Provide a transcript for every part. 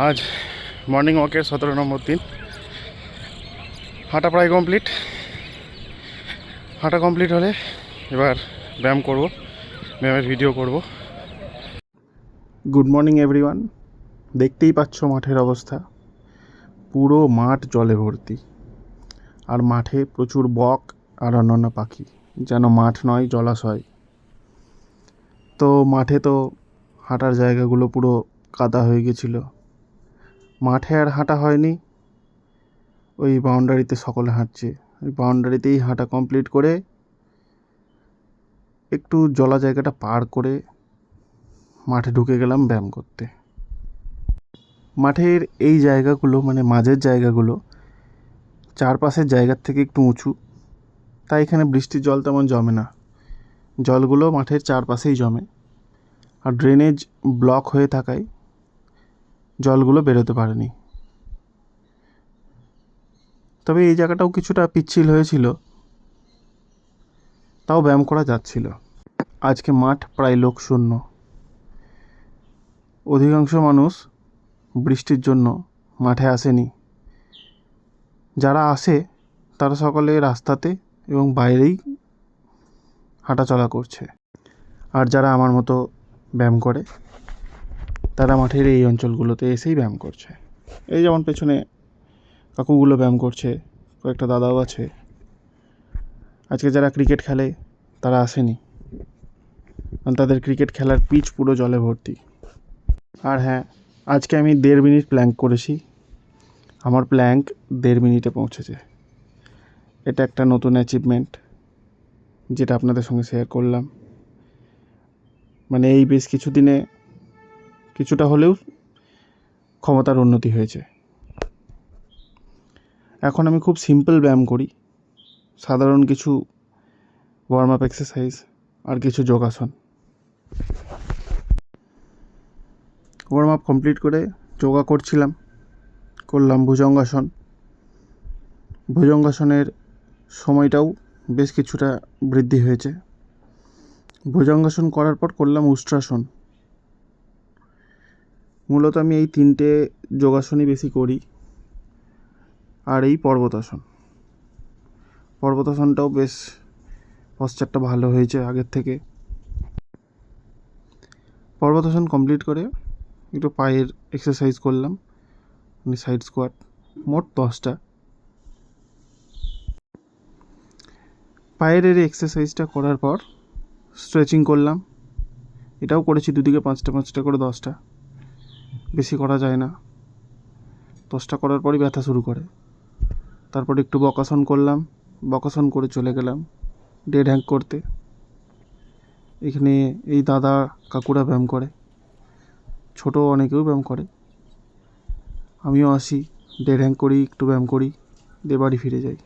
আজ মর্নিং ওয়াকের 17 নম্বর দিন। হাঁটা প্রায় কমপ্লিট। হাঁটা কমপ্লিট হলে এবার ব্যায়াম করব, ব্যায়ামের ভিডিও করব। Good morning everyone. দেখতেই পাচ্ছ মাঠের অবস্থা, পুরো মাঠ জলে ভর্তি। আর মাঠে প্রচুর বক আর অন্যান্য পাখি, যেন মাঠ নয় জলাশয়। তো মাঠে তো হাঁটার জায়গাগুলো পুরো কাদা হয়ে গেছিলো। মাঠে আর হাঁটা হয়নি, ওই বাউন্ডারিতে সকলে হাঁটছে। ওই বাউন্ডারিতেই হাঁটা কমপ্লিট করে একটু জলা জায়গাটা পার করে মাঠে ঢুকে গেলাম ব্যায়াম করতে। মাঠের এই জায়গাগুলো মানে মাঝের জায়গাগুলো চারপাশের জায়গার থেকে একটু উঁচু, তাই এখানে বৃষ্টির জল তেমন জমে না। জলগুলো মাঠের চারপাশেই জমে, আর ড্রেনেজ ব্লক হয়ে থাকায় জলগুলো বেরোতে পারেনি। তবে এই জায়গাটাও কিছুটা পিচ্ছিল হয়েছিল, তাও ব্যায়াম করা যাচ্ছিল। আজকে মাঠ প্রায় লোকশূন্য। অধিকাংশ মানুষ বৃষ্টির জন্য মাঠে আসেনি। যারা আসে তারা সকলে রাস্তাতে এবং বাইরেই হাঁটাচলা করছে। আর যারা আমার মতো ব্যায়াম করে তারা মাঠের এই অঞ্চলগুলোতে এসেই ব্যায়াম করছে। এই যেমন পেছনে কাকুগুলো ব্যায়াম করছে, কয়েকটা দাদাও আছে। আজকে যারা ক্রিকেট খেলে তারা আসেনি, কারণ তাদের ক্রিকেট খেলার পিচ পুরো জলে ভর্তি। আর হ্যাঁ, আজকে আমি 1.5 মিনিট প্ল্যাঙ্ক করেছি। আমার প্ল্যাঙ্ক 1.5 মিনিটে পৌঁছেছে। এটা একটা নতুন অ্যাচিভমেন্ট, যেটা আপনাদের সঙ্গে শেয়ার করলাম। মানে এই বেশ কিছুদিনে কিছুটা হলেও ক্ষমতার উন্নতি হয়েছে। এখন আমি খুব সিম্পল ব্যায়াম করি, সাধারণ কিছু ওয়ার্ম আপ এক্সারসাইজ আর কিছু যোগাসন। ওয়ার্ম আপ কমপ্লিট করে যোগা করলাম ভুজঙ্গাসন। ভুজঙ্গাসনের সময়টাও বেশ কিছুটা বৃদ্ধি হয়েছে। ভুজঙ্গাসন করার পর করলাম উষ্ট্রাসন। মূলত আমি এই 3টে যোগাসনই বেশি করি। আর এই পর্বতাসনটাও বেশ পশ্চারটা ভালো হয়েছে আগের থেকে। পর্বতাসন কমপ্লিট করে একটু পায়ের এক্সারসাইজ করলাম, মানে সাইড স্কোয়াট, মোট 10টা। পায়ের এই এক্সারসাইজটা করার পর স্ট্রেচিং করলাম। এটাও করেছি দুদিকে 5টা করে 10টা, বেশি করা যায় না। 10টা করার পরই ব্যথা শুরু করে। তারপর একটু বকাসন করলাম, বকাসন করে চলে গেলাম ডেড হ্যাং করতে। এখানে এই দাদা কাকুরা ব্যায়াম করে, ছোটো অনেকেও ব্যায়াম করে। আমিও আসি, ডেড হ্যাং করি, একটু ব্যায়াম করি, দিয়ে বাড়ি ফিরে যাই।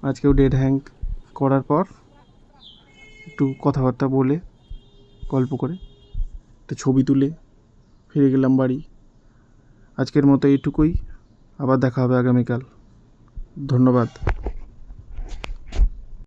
আজকেও ডেড হ্যাং করার পর একটু কথাবার্তা বলে, গল্প করে, একটা ছবি তুলে ফিরে গেলাম বাড়ি। আজকের মতো এইটুকুই, আবার দেখা হবে আগামীকাল। ধন্যবাদ।